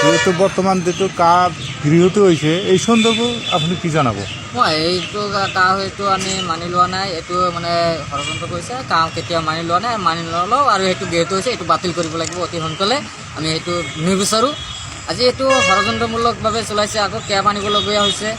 যেহেতু বৰ্তমান যেহেতু কা গৃহীত হৈছে এই সন্দৰ্ভত আপুনি কি জনাব? মই এইটো কা হয়তো আমি মানি লোৱা নাই, এইটো মানে ষড়যন্ত্ৰ কৰিছে। কা কেতিয়া মানি লোৱা নাই, মানি নলওঁ আৰু সেইটো গৃহীত হৈছে, এইটো বাতিল কৰিব লাগিব অতি সোনকালে। আমি সেইটো নিবিচাৰোঁ। আজি এইটো ষড়যন্ত্ৰমূলকভাৱে চলাইছে, আকৌ কেব আনিবলগীয়া হৈছে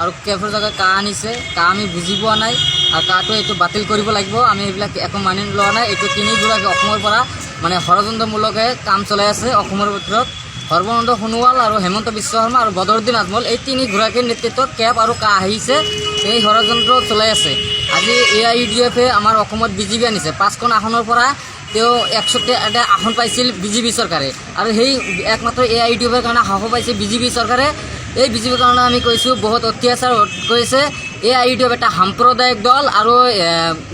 আৰু কেবৰ জেগাত কা আনিছে। কা আমি বুজি পোৱা নাই আৰু কাটো এইটো বাতিল কৰিব লাগিব। আমি এইবিলাক একো মানি লোৱা নাই। এইটো তিনিগৰাকী অসমৰ পৰা মানে ষড়যন্ত্ৰমূলকে কাম চলাই আছে। অসমৰ ভিতৰত সৰ্বানন্দ সোণোৱাল আৰু হেমন্ত বিশ্ব শৰ্মা আৰু বদৰুদ্দিন আজমল এই তিনিগৰাকীৰ নেতৃত্বত কেব আৰু কা আহিছে, এই ষড়যন্ত্ৰ চলাই আছে। আজি AIUDF-এ আমাৰ অসমত BJP আনিছে। 5খন আসনৰ পৰা তেওঁ 100টা আসন পাইছিল BJP চৰকাৰে, আৰু সেই একমাত্ৰ AIUDF-ৰ কাৰণে সাহস পাইছে BJP চৰকাৰে। এই BJPৰ কাৰণে আমি কৈছোঁ বহুত অত্যাচাৰ কৰিছে। AIUDF এটা সাম্প্ৰদায়িক দল আৰু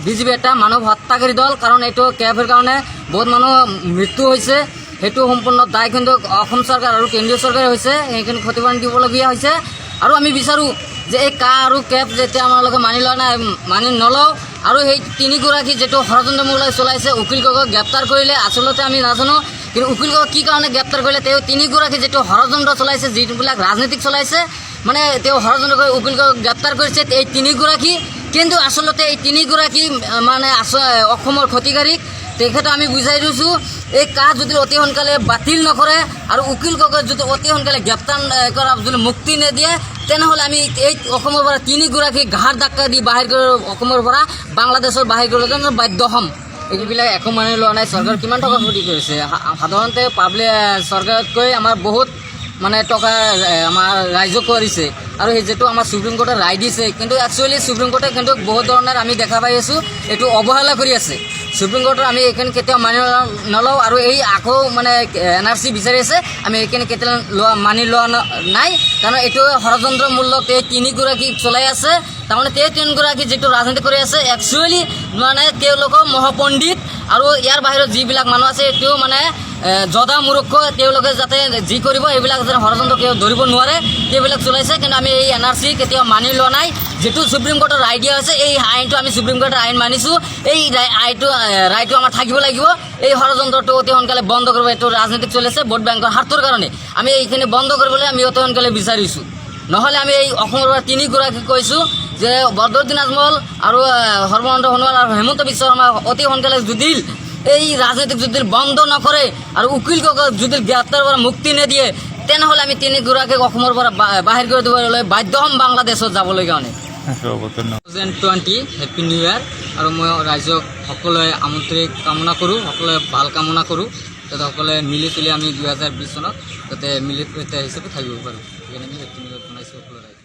BJP এটা মানৱ হত্যাকাৰী দল। কাৰণ এইটো কেবৰ কাৰণে বহুত মানুহ মৃত্যু হৈছে, সেইটো সম্পূৰ্ণ দায় কিন্তু অসম চৰকাৰ আৰু কেন্দ্ৰীয় চৰকাৰে হৈছে, সেইখিনি ক্ষতিপূৰণ দিবলগীয়া হৈছে। আৰু আমি বিচাৰোঁ যে এই কা আৰু কেব যেতিয়া আমালোকে মানি লোৱা নাই, মানি নলওঁ। আৰু সেই তিনিগৰাকী যিটো ষড়যন্ত্ৰমূলক চলাইছে, উকিল গগৈক গ্ৰেপ্তাৰ কৰিলে আচলতে আমি নাজানো, কিন্তু উকিল গগৈক কি কাৰণে গ্ৰেপ্তাৰ কৰিলে? তেওঁ তিনিগৰাকী যিটো ষড়যন্ত্ৰ চলাইছে, যিবিলাক ৰাজনীতিক চলাইছে, মানে তেওঁ ষড়যন্ত্ৰ কৰি উকিল গগৈক গ্ৰেপ্তাৰ কৰিছে এই তিনিগৰাকী। কিন্তু আচলতে এই তিনিগৰাকী মানে অসমৰ ক্ষতিকাৰী। তেখেতে আমি বুজাই দিছোঁ, এই কা যদি অতি সোনকালে বাতিল নকৰে আৰু উকিল গগৈক যদি অতি সোনকালে গ্ৰেপ্তাৰ কৰা যদি মুক্তি নিদিয়ে, তেনেহ'লে আমি এই অসমৰ পৰা তিনিগৰাকী ঘাট ধাক্কা দি বাহিৰ কৰি অসমৰ পৰা বাংলাদেশৰ বাহিৰ কৰিবলৈ বাধ্য হ'ম। এইবিলাক একো মানি লোৱা নাই। চৰকাৰ কিমান টকা ক্ষতি কৰিছে? সাধাৰণতে চৰকাৰতকৈ আমাৰ বহুত মানে টকা আমাৰ ৰাইজক কৰিছে, আৰু সেই যিটো আমাৰ সুপ্ৰিম কোৰ্টে ৰায় দিছে, কিন্তু একচুৱেলি সুপ্ৰিম কোৰ্টে কিন্তু বহুত ধৰণৰ আমি দেখা পাই আছোঁ এইটো অৱহেলা কৰি আছে। সুপ্ৰিম কোৰ্টৰ আমি এইখিনি কেতিয়াও মানি নলওঁ, আৰু এই আকৌ মানে NRC বিচাৰি আছে, আমি এইখিনি কেতিয়াও মানি লোৱা নাই। কাৰণ এইটো ষড়যন্ত্ৰমূলক এই তিনিগৰাকী চলাই আছে। তাৰমানে তেওঁ তিনিগৰাকী যিটো ৰাজনীতি কৰি আছে, একচুৱেলি মানে তেওঁলোকৰ মহাপণ্ডিত, আৰু ইয়াৰ বাহিৰত যিবিলাক মানুহ আছে তেওঁ মানে জদা মূৰ্খ। তেওঁলোকে যাতে যি কৰিব এইবিলাক যাতে ষড়যন্ত্ৰ কেতিয়াও ধৰিব নোৱাৰে, সেইবিলাক চলাইছে। কিন্তু আমি এই NRC কেতিয়াও মানি লোৱা নাই। যিটো সুপ্ৰিম কোৰ্টৰ ৰায় দিয়া হৈছে, এই আইনটো আমি সুপ্ৰিম কোৰ্টৰ আইন মানিছোঁ। এই ৰায়টো আমাৰ থাকিব লাগিব। এই ষড়যন্ত্ৰটো অতি সোনকালে বন্ধ কৰিব। এইটো ৰাজনীতিক চলিছে ভোট বেংকৰ স্বাৰ্থৰ কাৰণে। আমি এইখিনি বন্ধ কৰিবলৈ আমি অতি সোনকালে বিচাৰিছোঁ। নহ'লে আমি এই অসমৰ পৰা তিনিগৰাকীক কৈছোঁ যে বদৰুদ্দিন আজমল আৰু সৰ্বানন্দ সোণোৱাল আৰু হেমন্ত বিশ্ব শৰ্মা অতি সোনকালে যদি এই ৰাজনীতিক যদি বন্ধ নকৰে আৰু উকিল গগৈক যদি গ্ৰেপ্তাৰ পৰা মুক্তি নিদিয়ে, তেনেহ'লে আমি তিনিগৰাকীক অসমৰ পৰা বাহিৰ কৰি দিবলৈ বাধ্য হ'ম বাংলাদেশত যাবলৈ কাৰণে। 2020 হেপী নিউ ইয়াৰ। আৰু মই ৰাইজক সকলোৱে আমন্ত্ৰিত কামনা কৰোঁ, সকলোৱে ভাল কামনা কৰোঁ, যাতে সকলোৱে মিলি তুলি আমি 2020 চনত যাতে মিলি হিচাপে থাকিব পাৰোঁ। সেইকাৰণে আমি হেপী নিউ ইয়াৰ বনাইছোঁ সকলো ৰাইজ।